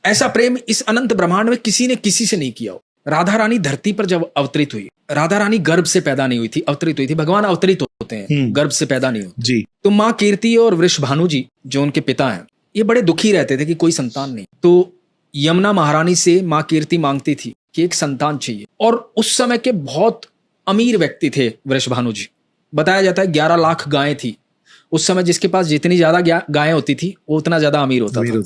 ऐसा प्रेम इस अनंत ब्रह्मांड में किसी ने किसी से नहीं किया हो। राधा रानी धरती पर जब अवतरित हुई, राधा रानी गर्भ से पैदा नहीं हुई थी, अवतरित हुई थी। भगवान अवतरित होते हैं, गर्भ से पैदा नहीं होते जी। तो माँ कीर्ति और वृषभानु जी जो उनके पिता हैं, ये बड़े दुखी रहते थे कि कोई संतान नहीं। तो यमुना महारानी से माँ कीर्ति मांगती थी कि एक संतान चाहिए। और उस समय के बहुत अमीर व्यक्ति थे वृषभानु जी। बताया जाता है 11 लाख गायें थी उस समय। जिसके पास जितनी ज्यादा गायें होती थी वो उतना ज्यादा अमीर होता था।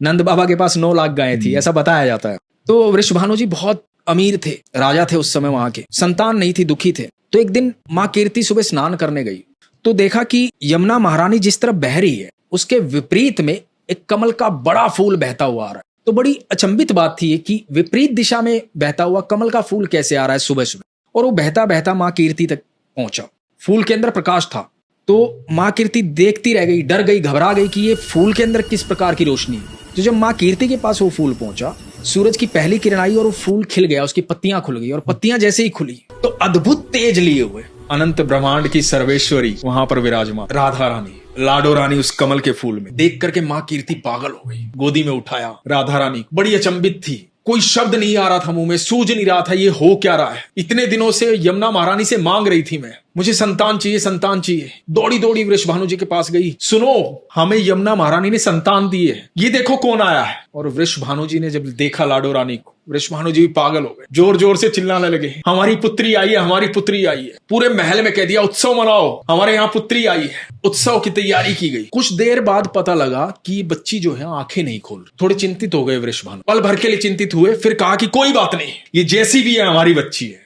नंद बाबा के पास 9 लाख गायें थी, ऐसा बताया जाता है। तो वृषभानु जी बहुत अमीर थे, राजा थे उस समय वहां के। संतान नहीं थी, दुखी थे। तो एक दिन माँ कीर्ति सुबह स्नान करने गई तो देखा कि यमुना महारानी जिस तरफ बह रही है उसके विपरीत में एक कमल का बड़ा फूल बहता हुआ आ रहा है। तो बड़ी अचंभित बात थी कि विपरीत दिशा में बहता हुआ कमल का फूल कैसे आ रहा है सुबह सुबह। और वो बहता बहता माँ कीर्ति तक पहुंचा। फूल के अंदर प्रकाश था। तो माँ कीर्ति देखती रह गई, डर गई, घबरा गई कि ये फूल के अंदर किस प्रकार की रोशनी है। तो जब माँ कीर्ति के पास वो फूल पहुंचा, सूरज की पहली किरण आई और वो फूल खिल गया, उसकी पत्तियां खुल गई। और पत्तियां जैसे ही खुली तो अद्भुत तेज लिए हुए अनंत ब्रह्मांड की सर्वेश्वरी वहां पर विराजमान राधा रानी, लाडो रानी उस कमल के फूल में। देख करके माँ कीर्ति पागल हो गई, गोदी में उठाया राधा रानी। बड़ी अचंभित थी, कोई शब्द नहीं आ रहा था मुंह में, सूझ नहीं रहा था ये हो क्या रहा है। इतने दिनों से यमुना महारानी से मांग रही थी मैं, मुझे संतान चाहिए, संतान चाहिए। दौड़ी दौड़ी वृषभानु जी के पास गई, सुनो हमें यमुना महारानी ने संतान दी है, ये देखो कौन आया है। और वृषभानु जी ने जब देखा लाडो रानी को, वृषभानु जी भी पागल हो गए, जोर जोर से चिल्लाने लगे, हमारी पुत्री आई है, हमारी पुत्री आई है। पूरे महल में कह दिया उत्सव मनाओ, हमारे यहाँ पुत्री आई है। उत्सव की तैयारी की गई। कुछ देर बाद पता लगा कि बच्ची जो है आंखें नहीं खोल। थोड़े चिंतित हो गए वृषभानु, पल भर के लिए चिंतित हुए। फिर कहा कि कोई बात नहीं, ये जैसी भी है हमारी बच्ची है।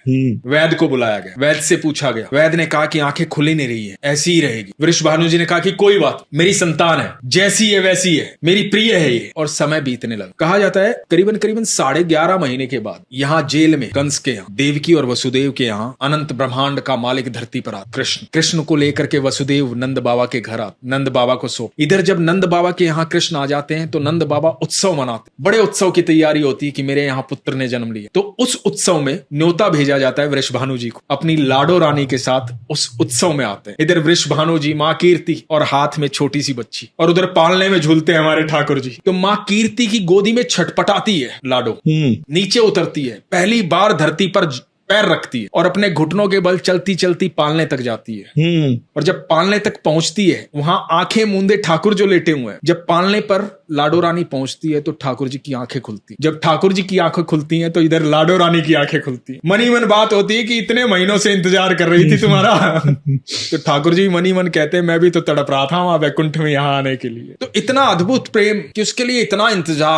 वैद्य को बुलाया गया, वैद्य से पूछा गया। वैद्य ने कहा कि आंखें खुली नहीं रही है, ऐसी ही रहेगी। वृषभानु जी ने कहा कि कोई बात, मेरी संतान है, जैसी है वैसी है, मेरी प्रिय है ये। और समय बीतने लगा। कहा जाता है करीबन 11.5 महीने के बाद यहाँ जेल में कंस के यहाँ, देवकी और वसुदेव के यहाँ अनंत ब्रह्मांड का मालिक धरती पर आता कृष्ण को लेकर के वसुदेव नंद बाबा के घर आते, नंद बाबा को सो। इधर जब नंद बाबा के यहाँ कृष्ण आ जाते हैं तो नंद बाबा उत्सव मनाते। बड़े उत्सव की तैयारी होती है कि मेरे यहाँ पुत्र ने जन्म लिया। तो उस उत्सव में न्योता भेजा जाता है वृषभानु जी को, अपनी लाडो रानी के साथ उस उत्सव में आते हैं। इधर वृषभानु जी, माँ कीर्ति और हाथ में छोटी सी बच्ची, और उधर पालने में झूलते हैं हमारे ठाकुर जी। तो माँ कीर्ति की गोदी में छटपटाती है लाडो, नीचे उतरती है, पहली बार धरती पर पैर रखती है और अपने घुटनों के बल चलती चलती पालने तक जाती है। और जब पालने तक पहुंचती है, वहां आंखें मूंदे ठाकुर जो लेटे हुए हैं, जब पालने पर लाडो रानी पहुंचती है तो ठाकुर जी की आंखें खुलती। जब ठाकुर जी की आंखें खुलती हैं तो इधर लाडो रानी की आंखें खुलती हैं। मनी मन बात होती है कि इतने महीनों से इंतजार कर रही थी तुम्हारा। तो ठाकुर जी मनी मन कहते हैं मैं भी तो तड़प रहा था वहां वैकुंठ में यहाँ आने के लिए। तो इतना अद्भुत प्रेम कि उसके लिए इतना इंतजार।